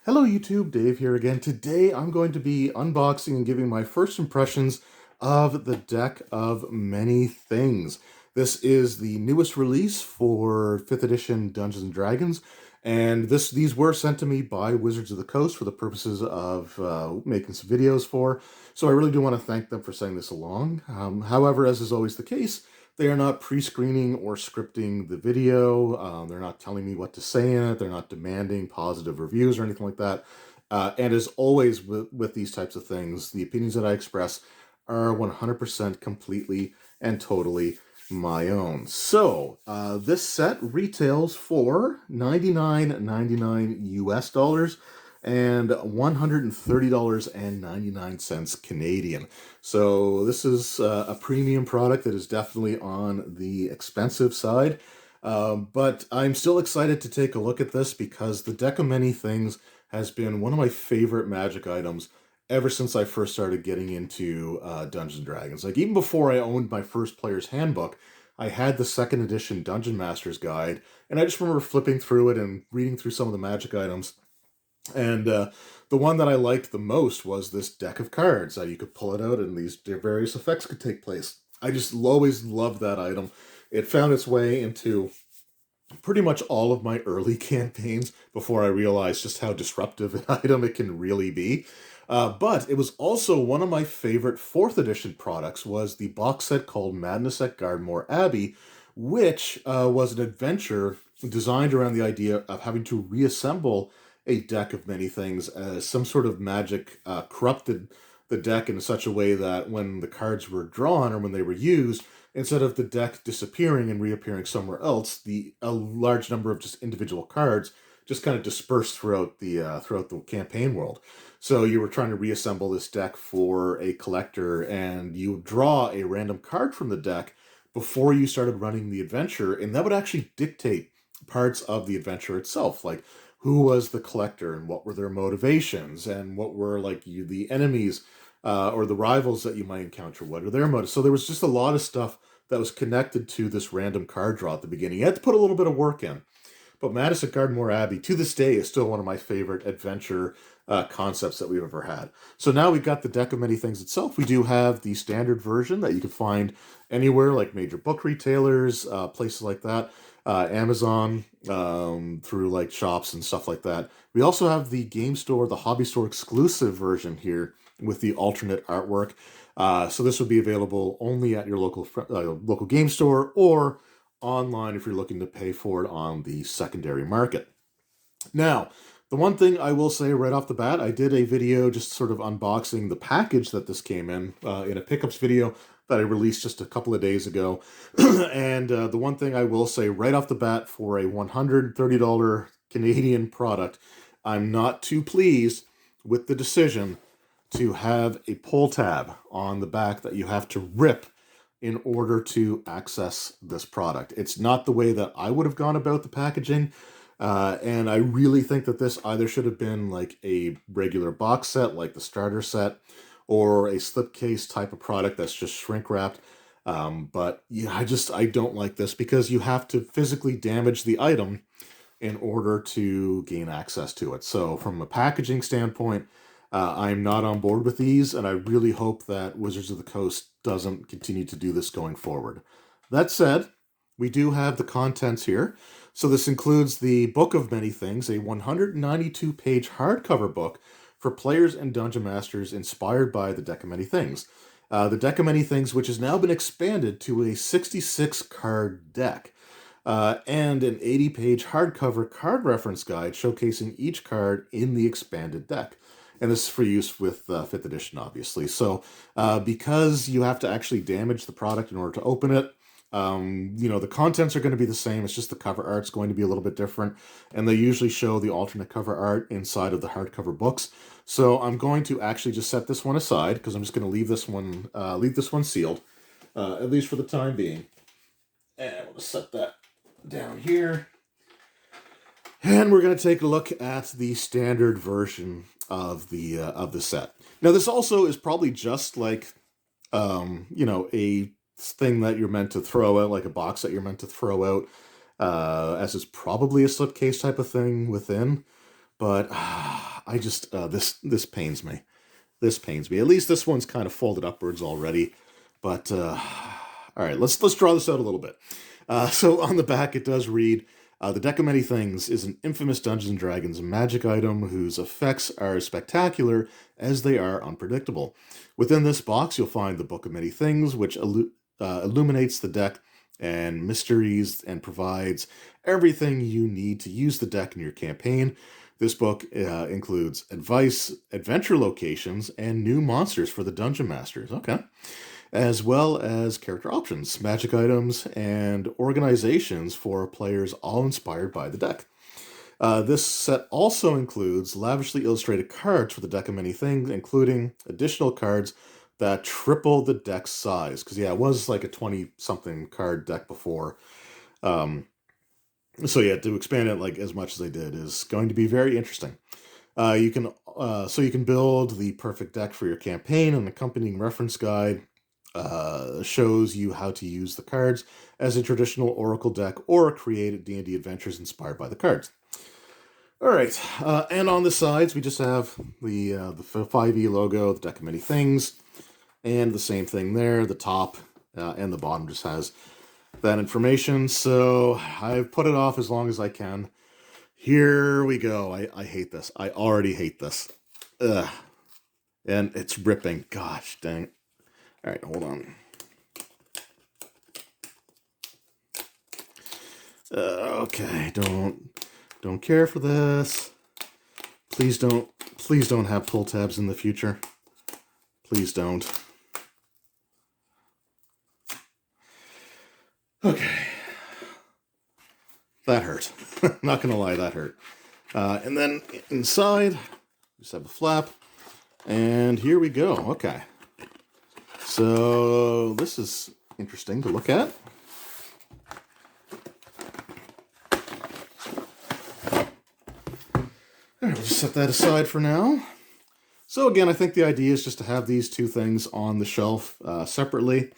Hello YouTube, Dave here again. Today I'm going to be unboxing and giving my first impressions of the Deck of Many Things. This is the newest release for 5th edition Dungeons & Dragons, and these were sent to me by Wizards of the Coast for the purposes of making some videos for, so I really do want to thank them for sending this along. However, as is always the case, they are not pre-screening or scripting the video. They're not telling me what to say in it. They're not demanding positive reviews or anything like that. And as always with these types of things, the opinions that I express are 100% completely and totally my own. So this set retails for $99.99 US dollars and $130.99 Canadian. So this is a premium product that is definitely on the expensive side. But I'm still excited to take a look at this because the Deck of Many Things has been one of my favorite Magic items ever since I first started getting into Dungeons & Dragons. Like, even before I owned my first player's handbook, I had the second edition Dungeon Master's Guide, and I just remember flipping through it and reading through some of the Magic items. And the one that I liked the most was this deck of cards. You could pull it out and these various effects could take place. I just always loved that item. It found its way into pretty much all of my early campaigns before I realized just how disruptive an item it can really be. But it was also one of my favorite 4th edition products was the box set called Madness at Gardmore Abbey, which was an adventure designed around the idea of having to reassemble a deck of many things as some sort of magic corrupted the deck in such a way that when the cards were drawn or when they were used, instead of the deck disappearing and reappearing somewhere else, a large number of just individual cards just kind of dispersed throughout the campaign world. So you were trying to reassemble this deck for a collector, and you would draw a random card from the deck before you started running the adventure, and that would actually dictate parts of the adventure itself, like who was the collector and what were their motivations and what were the enemies or the rivals that you might encounter. What are their motives? So there was just a lot of stuff that was connected to this random card draw at the beginning. You had to put a little bit of work in. But Madness at Gardmore Abbey, to this day, is still one of my favorite adventure concepts that we've ever had. So now we've got the Deck of Many Things itself. We do have the standard version that you can find anywhere, like major book retailers, places like that, Amazon, through like shops and stuff like that. We also have the game store, the hobby store exclusive version here with the alternate artwork. So this would be available only at your local game store or online if you're looking to pay for it on the secondary market. Now, the one thing I will say right off the bat, I did a video just sort of unboxing the package that this came in a pickups video that I released just a couple of days ago. And the one thing I will say right off the bat for a $130 Canadian product, I'm not too pleased with the decision to have a pull tab on the back that you have to rip in order to access this product. It's not the way that I would have gone about the packaging. And I really think that this either should have been like a regular box set, like the starter set, or a slipcase type of product that's just shrink wrapped. But yeah, I don't like this because you have to physically damage the item in order to gain access to it. So from a packaging standpoint, I'm not on board with these, and I really hope that Wizards of the Coast doesn't continue to do this going forward. That said, we do have the contents here. So this includes the Book of Many Things, a 192-page hardcover book for players and dungeon masters inspired by the Deck of Many Things. The Deck of Many Things, which has now been expanded to a 66-card deck. And an 80-page hardcover card reference guide showcasing each card in the expanded deck. And this is for use with 5th edition, obviously. So because you have to actually damage the product in order to open it, the contents are going to be the same. It's just the cover art's going to be a little bit different. And they usually show the alternate cover art inside of the hardcover books. So I'm going to actually just set this one aside because I'm just going to leave this one sealed, at least for the time being. And we'll just set that down here. And we're going to take a look at the standard version of the set. Now, this also is probably just like, a thing that you're meant to throw out, like a box that you're meant to throw out, as it's probably a slipcase type of thing within. But I just this pains me. This pains me. At least this one's kind of folded upwards already. But all right, let's draw this out a little bit. So on the back, it does read, the Deck of Many Things is an infamous Dungeons & Dragons magic item whose effects are as spectacular as they are unpredictable. Within this box, you'll find the Book of Many Things, which illuminates the deck and mysteries and provides everything you need to use the deck in your campaign. This book includes advice, adventure locations, and new monsters for the Dungeon Masters. Okay. As well as character options, magic items, and organizations for players, all inspired by the deck. This set also includes lavishly illustrated cards for the Deck of Many Things, including additional cards that triple the deck's size. Because, yeah, it was like a 20-something card deck before. So, yeah, to expand it like as much as they did is going to be very interesting. You can build the perfect deck for your campaign. An accompanying reference guide shows you how to use the cards as a traditional Oracle deck or create D&D adventures inspired by the cards. All right, and on the sides we just have the 5e logo, the Deck of Many Things, and the same thing there. The top and the bottom just has that information. So I've put it off as long as I can. Here we go. I hate this. I already hate this. Ugh. And it's ripping. Gosh dang. All right, hold on. Okay, don't care for this. Please don't have pull tabs in the future. Please don't. Okay. That hurt. Not gonna lie, that hurt. And then inside, just have a flap. And here we go. Okay. So this is interesting to look at. All right, we'll just set that aside for now. So again, I think the idea is just to have these two things on the shelf separately.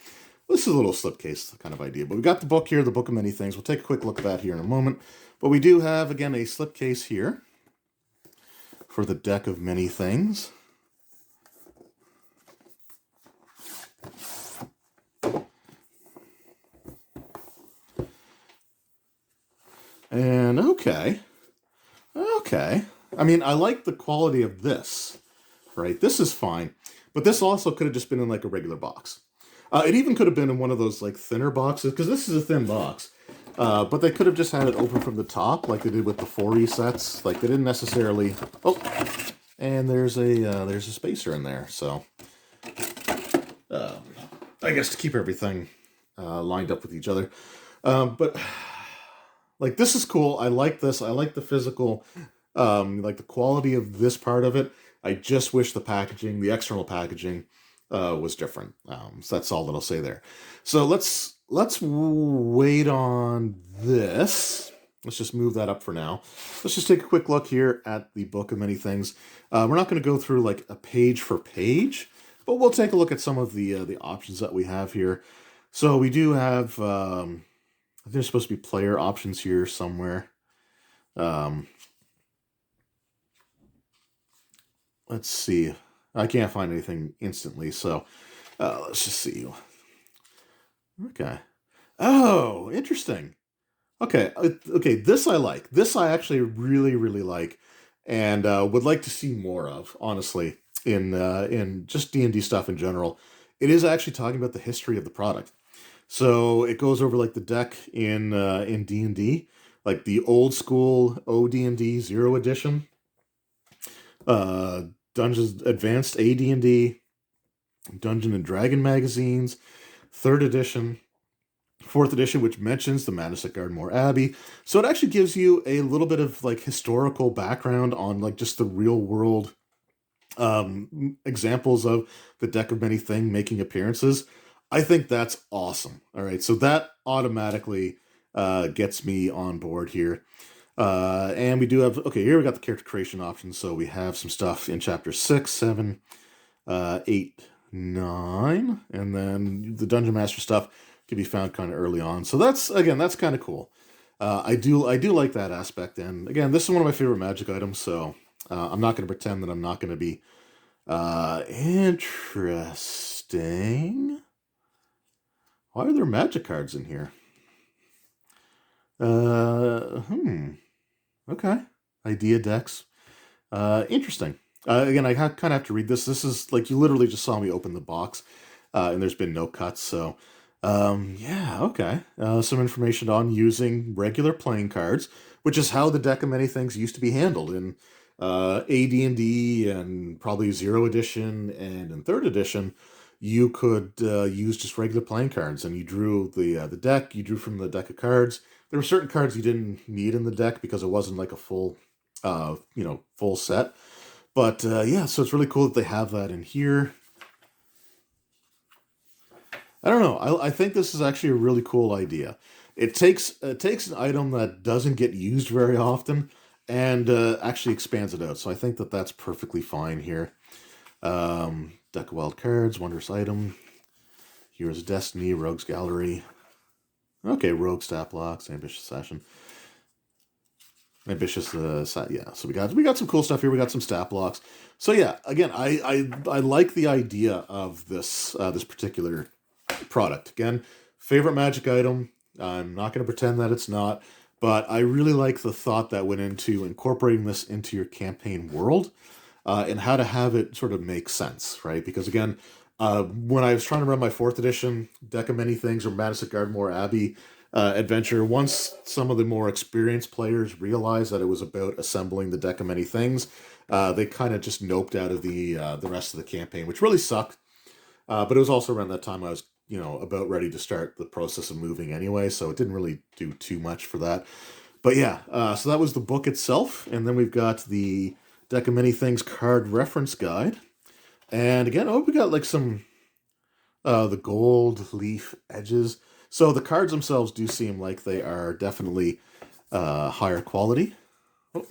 This is a little slipcase kind of idea, but we got the book here, the Book of Many Things. We'll take a quick look at that here in a moment. But we do have, again, a slipcase here for the Deck of Many Things. And okay. I mean, I like the quality of this, right? This is fine, but this also could have just been in like a regular box. It even could have been in one of those like thinner boxes, because this is a thin box. But they could have just had it open from the top, like they did with the 4E sets. Like they didn't necessarily. Oh, and there's a spacer in there. So I guess to keep everything lined up with each other. But like this is cool. I like this. I like the physical, like the quality of this part of it. I just wish the packaging, the external packaging, was different. So that's all that I'll say there. So let's wait on this. Let's just move that up for now. Let's just take a quick look here at the Book of Many Things. We're not going to go through like a page for page, but we'll take a look at some of the options that we have here. So we do have, I think there's supposed to be player options here somewhere. Let's see. I can't find anything instantly, so let's just see. Okay. Oh, interesting. Okay, this I like. This I actually really, really like, and would like to see more of, honestly, in just D&D stuff in general. It is actually talking about the history of the product. So it goes over like the deck in D&D, like the old school OD&D 0 edition, Dungeons Advanced AD&D, Dungeon and Dragon magazines, 3rd edition, 4th edition, which mentions the madness at Gardenmore Abbey. So it actually gives you a little bit of like historical background on like just the real world examples of the Deck of Many Things making appearances. I think that's awesome. All right, so that automatically gets me on board here. And we do have, okay, here we got the character creation options. So we have some stuff in chapter 6, 7, 8, 9, and then the Dungeon Master stuff can be found kind of early on. So that's kind of cool. I do like that aspect. And again, this is one of my favorite Magic items. So I'm not going to pretend that I'm not going to be interesting. Why are there magic cards in here? Okay. Idea decks. Interesting. Again, I kind of have to read this. This is like you literally just saw me open the box, and there's been no cuts. So, yeah, okay. Some information on using regular playing cards, which is how the deck of many things used to be handled in AD&D and probably Zero Edition and in Third Edition. You could use just regular playing cards, and you drew the deck. You drew from the deck of cards. There were certain cards you didn't need in the deck because it wasn't like a full set. But yeah, so it's really cool that they have that in here. I don't know. I think this is actually a really cool idea. It takes an item that doesn't get used very often and actually expands it out. So I think that that's perfectly fine here. Deck of Wild Cards, Wondrous Item, Heroes of Destiny, Rogues Gallery. Okay, Rogue Stat Blocks, Ambitious Session. Ambitious, yeah. So we got some cool stuff here. We got some stat blocks. So yeah, again, I like the idea of this particular product. Again, favorite Magic item. I'm not going to pretend that it's not, but I really like the thought that went into incorporating this into your campaign world, and how to have it sort of make sense, right? Because again, when I was trying to run my fourth edition deck of many things or Madison Gardmore Abbey adventure, once some of the more experienced players realized that it was about assembling the deck of many things, they kind of just noped out of the rest of the campaign, which really sucked. But it was also around that time I was, about ready to start the process of moving anyway, so it didn't really do too much for that. But yeah, so that was the book itself, and then we've got the Deck of Many Things card reference guide. And again, we got like some the gold leaf edges. So the cards themselves do seem like they are definitely higher quality. Oh.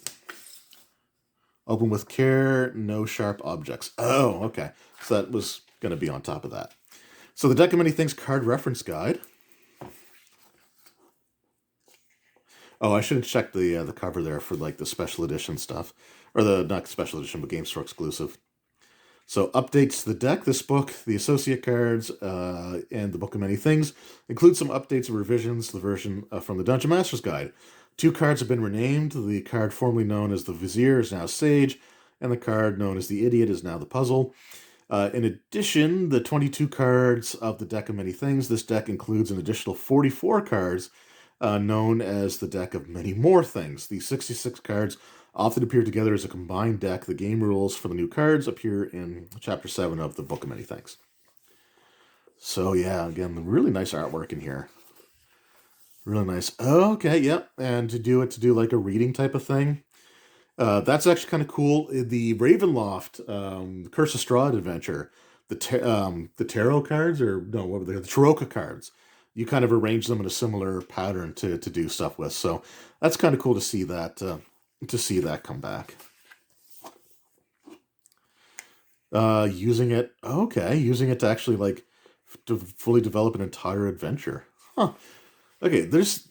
Open with care, no sharp objects. Oh, okay. So that was going to be on top of that. So the Deck of Many Things card reference guide. Oh, I should have checked the cover there for like the special edition stuff, or the not special edition, but Game Store exclusive. So updates to the deck. This book, the associate cards, and the Book of Many Things include some updates and revisions to the version from the Dungeon Master's Guide. 2 cards have been renamed. The card formerly known as the Vizier is now Sage, and the card known as the Idiot is now the Puzzle. In addition, the 22 cards of the Deck of Many Things, this deck includes an additional 44 cards known as the Deck of Many More Things. These 66 cards often appear together as a combined deck. The game rules for the new cards appear in Chapter 7 of the Book of Many Things. So yeah, again, really nice artwork in here. Really nice. Okay, yep. And to do like a reading type of thing. That's actually kind of cool. The Ravenloft, Curse of Strahd adventure, the tarot cards, or no, what were they? The Taroka cards. You kind of arrange them in a similar pattern to do stuff with. So that's kind of cool to see that come back. Using it to actually like to fully develop an entire adventure. Huh. Okay, there's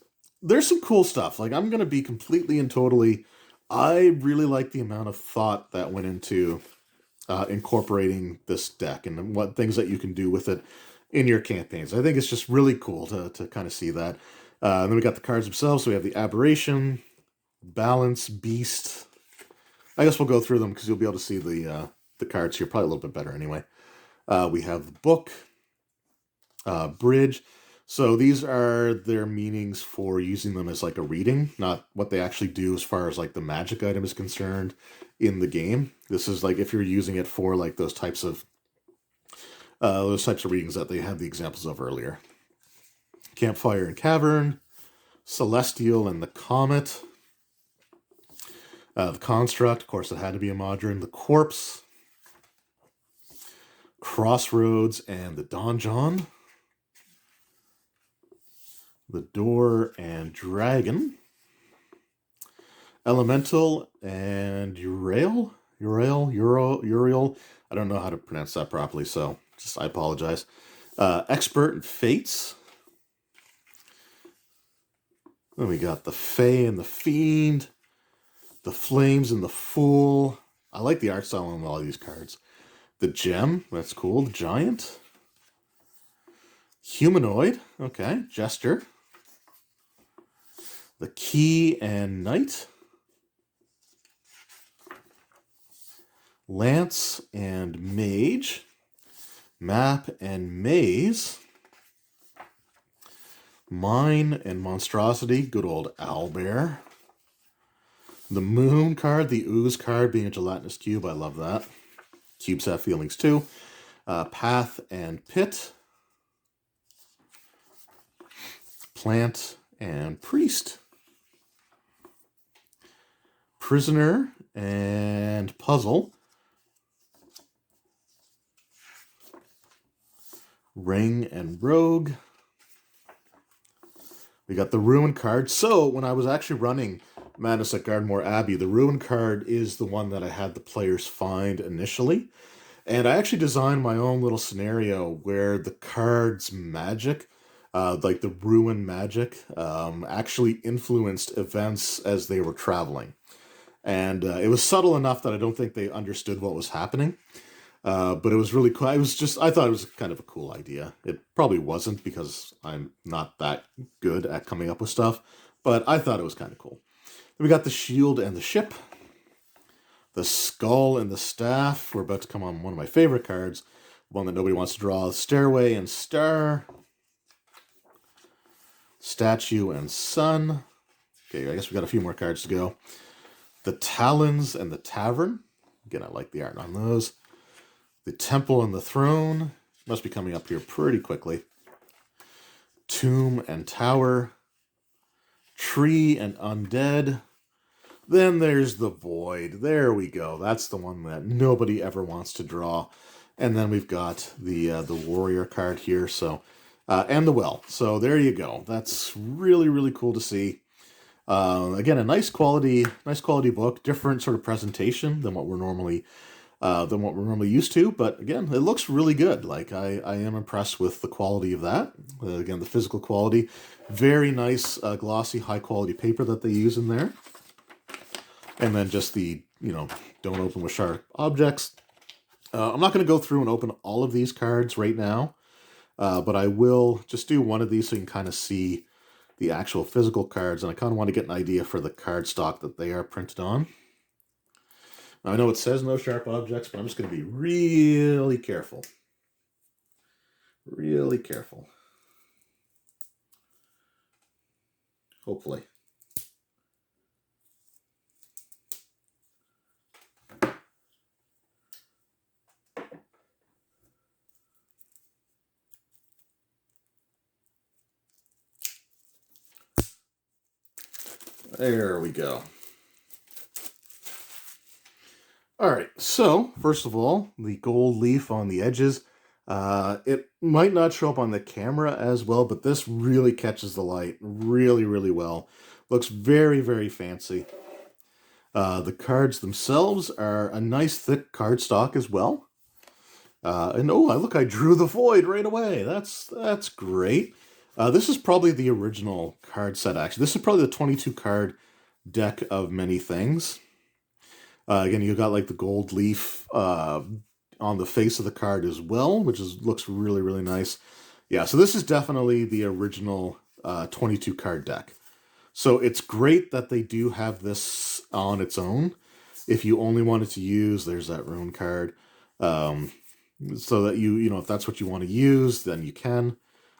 some cool stuff. Like I'm gonna be completely and totally. I really like the amount of thought that went into incorporating this deck and what things that you can do with it in your campaigns. I think it's just really cool to kind of see that. And then we got the cards themselves. So we have the Aberration, Balance, Beast. I guess we'll go through them because you'll be able to see the cards here probably a little bit better anyway. We have the Book, Bridge. So these are their meanings for using them as like a reading, not what they actually do as far as like the magic item is concerned in the game. This is like if you're using it for like those types of readings that they had the examples of earlier. Campfire and Cavern, Celestial and the Comet, the Construct, of course it had to be a modern, the Corpse, Crossroads and the Donjon, the Door and Dragon, Elemental and Uriel. I don't know how to pronounce that properly, so I apologize. Expert and Fates. Then we got the Fae and the Fiend, The Flames and the Fool. I like the art style on a lot of these cards. The Gem, that's cool. The Giant. Humanoid, okay. Jester. The Key and Knight. Lance and Mage. Map and Maze. Mine and Monstrosity, good old Owlbear. The Moon card, the Ooze card being a gelatinous cube, I love that. Cubes have feelings too. Path and Pit. Plant and Priest. Prisoner and Puzzle. Ring and Rogue. We got the Ruin card. So when I was actually running Madness at Gardmore Abbey, the Ruin card is the one that I had the players find initially. And I actually designed my own little scenario where the card's magic, like the Ruin magic, actually influenced events as they were traveling. And it was subtle enough that I don't think they understood what was happening. But it was really cool. I thought it was kind of a cool idea. It probably wasn't because I'm not that good at coming up with stuff, but I thought it was kind of cool. Then we got the Shield and the Ship. The Skull and the Staff. We're about to come on one of my favorite cards. One that nobody wants to draw. Stairway and Star. Statue and Sun. Okay, I guess we got a few more cards to go. The Talons and the Tavern. Again, I like the art on those. The Temple and the Throne. Must be coming up here pretty quickly. Tomb and Tower. Tree and Undead. Then there's the Void. There we go. That's the one that nobody ever wants to draw. And then we've got the Warrior card here. So, and the Well. So there you go. That's really, really cool to see. Again, a nice quality book. Different sort of presentation than what we're normally used to. But again, it looks really good. Like I am impressed with the quality of that. Again, the physical quality. Very nice, glossy, high quality paper that they use in there. And then just the, don't open with sharp objects. I'm not going to go through and open all of these cards right now. But I will just do one of these so you can kind of see the actual physical cards. And I kind of want to get an idea for the card stock that they are printed on. Now, I know it says no sharp objects, but I'm just going to be really careful. Really careful. Hopefully. There we go. All right, so first of all, the gold leaf on the edges. It might not show up on the camera as well, but this really catches the light really, really well. Looks very, very fancy. The cards themselves are a nice thick cardstock as well. And oh, look, I drew the Void right away. That's great. This is probably the original card set, actually. This is probably the 22 card deck of many things. Again, you got like the gold leaf on the face of the card as well, which looks really, really nice. Yeah, so this is definitely the original 22 card deck. So it's great that they do have this on its own. If you only wanted to use, there's that Ruin card. So that if that's what you want to use, then you can.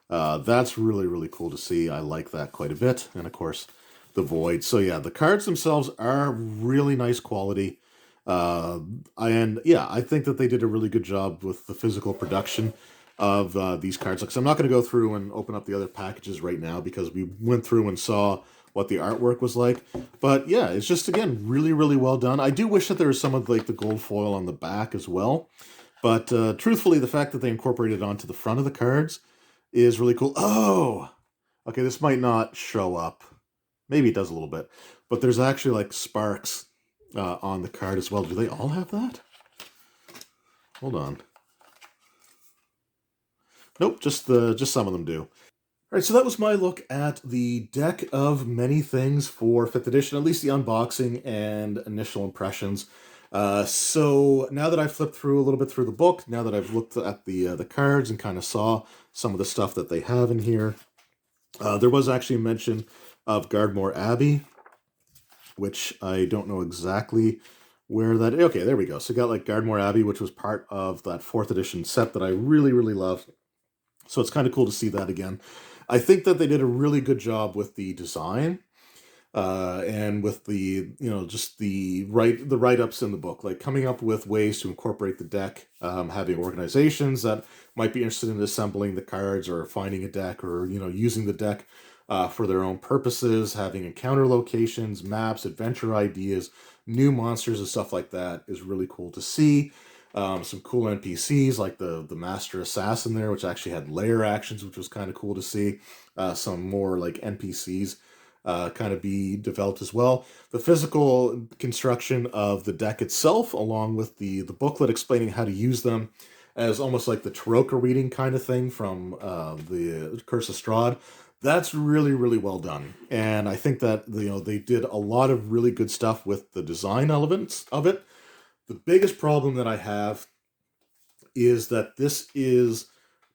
That's really, really cool to see. I like that quite a bit. And of course, the Void. So yeah, the cards themselves are really nice quality. I think that they did a really good job with the physical production of these cards. Like, so I'm not going to go through and open up the other packages right now because we went through and saw what the artwork was like. But yeah, it's just, again, really, really well done. I do wish that there was some of like the gold foil on the back as well. But truthfully, the fact that they incorporated it onto the front of the cards is really cool. Oh! Okay, this might not show up. Maybe it does a little bit. But there's actually like sparks on the card as well. Do they all have that? Hold on. Nope, just some of them do. All right, so that was my look at the deck of many things for 5th edition, at least the unboxing and initial impressions. So now that I've flipped through a little bit through the book, now that I've looked at the cards and kind of saw some of the stuff that they have in here, there was actually mention of Gardmore Abbey, which I don't know exactly where that... Okay, there we go. So got like Gardmore Abbey, which was part of that 4th edition set that I really, really love. So it's kind of cool to see that again. I think that they did a really good job with the design, and with the, just the write-ups in the book, like coming up with ways to incorporate the deck, having organizations that might be interested in assembling the cards or finding a deck, or using the deck for their own purposes, having encounter locations, maps, adventure ideas, new monsters and stuff like that is really cool to see. Some cool NPCs like the Master Assassin there, which actually had layer actions, which was kind of cool to see. Some more like NPCs kind of be developed as well. The physical construction of the deck itself, along with the booklet explaining how to use them, as almost like the Tarokka reading kind of thing from the Curse of Strahd. That's really, really well done. And I think that they did a lot of really good stuff with the design elements of it. The biggest problem that I have is that this is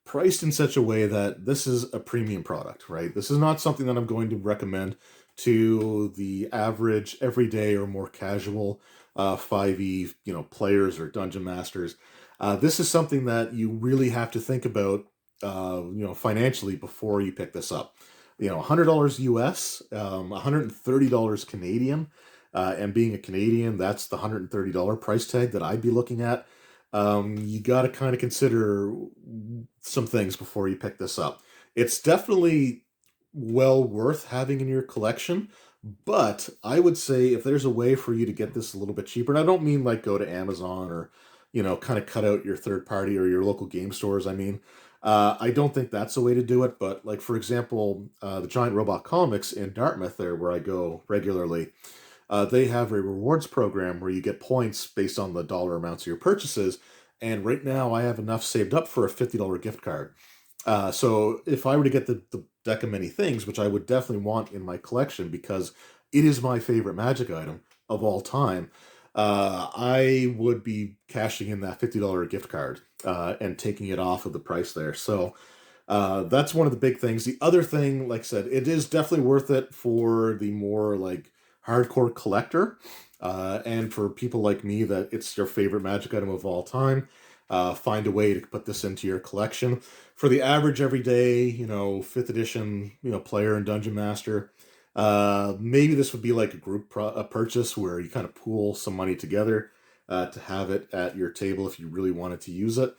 priced in such a way that this is a premium product, right? This is not something that I'm going to recommend to the average, everyday, or more casual 5e, players or dungeon masters. This is something that you really have to think about, financially before you pick this up. $100 US, $130 Canadian. And being a Canadian, that's the $130 price tag that I'd be looking at. You got to kind of consider some things before you pick this up. It's definitely well worth having in your collection, but I would say if there's a way for you to get this a little bit cheaper, and I don't mean like go to Amazon or, kind of cut out your third party or your local game stores. I mean, I don't think that's the way to do it, but like, for example, the Giant Robot Comics in Dartmouth there, where I go regularly, they have a rewards program where you get points based on the dollar amounts of your purchases. And right now I have enough saved up for a $50 gift card. So if I were to get the deck of many things, which I would definitely want in my collection because it is my favorite Magic item of all time, I would be cashing in that $50 gift card and taking it off of the price there. So that's one of the big things. The other thing, like I said, it is definitely worth it for the more like hardcore collector, and for people like me that it's their favorite Magic item of all time. Find a way to put this into your collection. For the average everyday, 5th edition, player and dungeon master, maybe this would be like a group purchase where you kind of pool some money together to have it at your table if you really wanted to use it.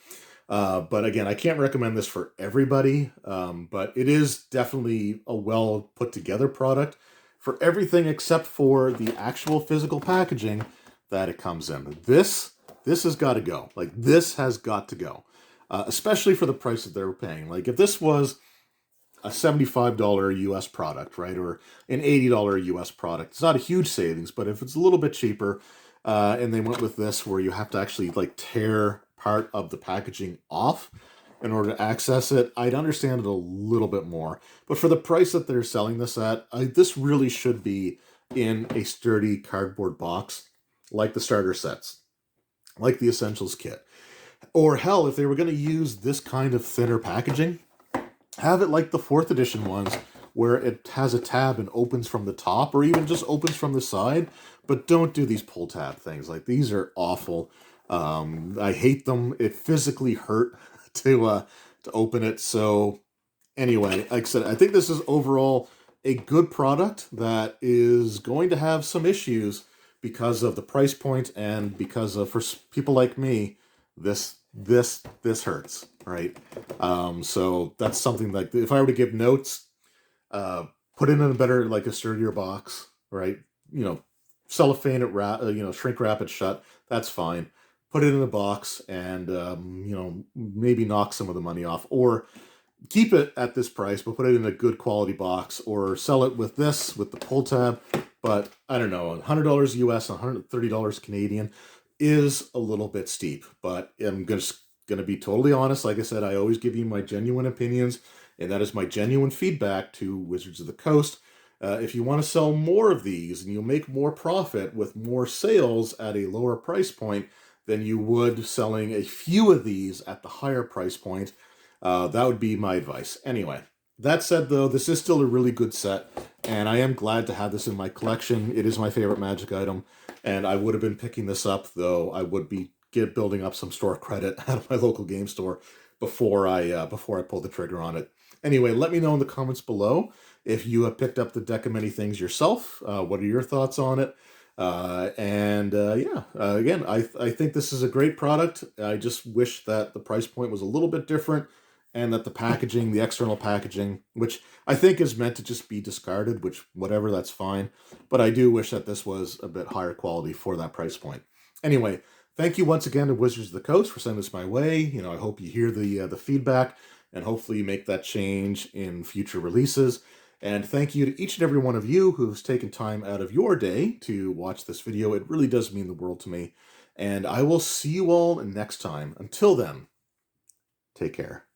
But again, I can't recommend this for everybody, but it is definitely a well put together product for everything except for the actual physical packaging that it comes in. This has got to go. Like, this has got to go, especially for the price that they're paying. Like, if this was a $75 US product, right, or an $80 US product, it's not a huge savings, but if it's a little bit cheaper, and they went with this where you have to actually like tear part of the packaging off in order to access it, I'd understand it a little bit more. But for the price that they're selling this at, this really should be in a sturdy cardboard box, like the starter sets, like the Essentials kit. Or hell, if they were going to use this kind of thinner packaging, have it like the 4th edition ones, where it has a tab and opens from the top, or even just opens from the side. But don't do these pull tab things. Like, these are awful. I hate them. It physically hurt to open it. So anyway, like I said, I think this is overall a good product that is going to have some issues because of the price point and because of, for people like me, this hurts, right? So that's something like, if I were to give notes, put it in a better, like a sturdier box, right? Cellophane it, shrink wrap it shut. That's fine. Put it in a box and, maybe knock some of the money off, or keep it at this price, but put it in a good quality box, or sell it with this, with the pull tab. But I don't know, $100 US, $130 Canadian is a little bit steep, but I'm just going to be totally honest. Like I said, I always give you my genuine opinions, And that is my genuine feedback to Wizards of the Coast. If you want to sell more of these and you'll make more profit with more sales at a lower price point than you would selling a few of these at the higher price point, that would be my advice. Anyway, that said, though, this is still a really good set, and I am glad to have this in my collection. It is my favorite Magic item, and I would have been picking this up, though I would be building up some store credit out of my local game store before I pull the trigger on it. Anyway, let me know in the comments below if you have picked up the Deck of Many Things yourself. What are your thoughts on it? Again, I think this is a great product. I just wish that the price point was a little bit different and that the packaging, the external packaging, which I think is meant to just be discarded, which whatever, that's fine. But I do wish that this was a bit higher quality for that price point. Anyway, thank you once again to Wizards of the Coast for sending this my way. You know, I hope you hear the feedback and hopefully you make that change in future releases. And thank you to each and every one of you who's taken time out of your day to watch this video. It really does mean the world to me. And I will see you all next time. Until then, take care.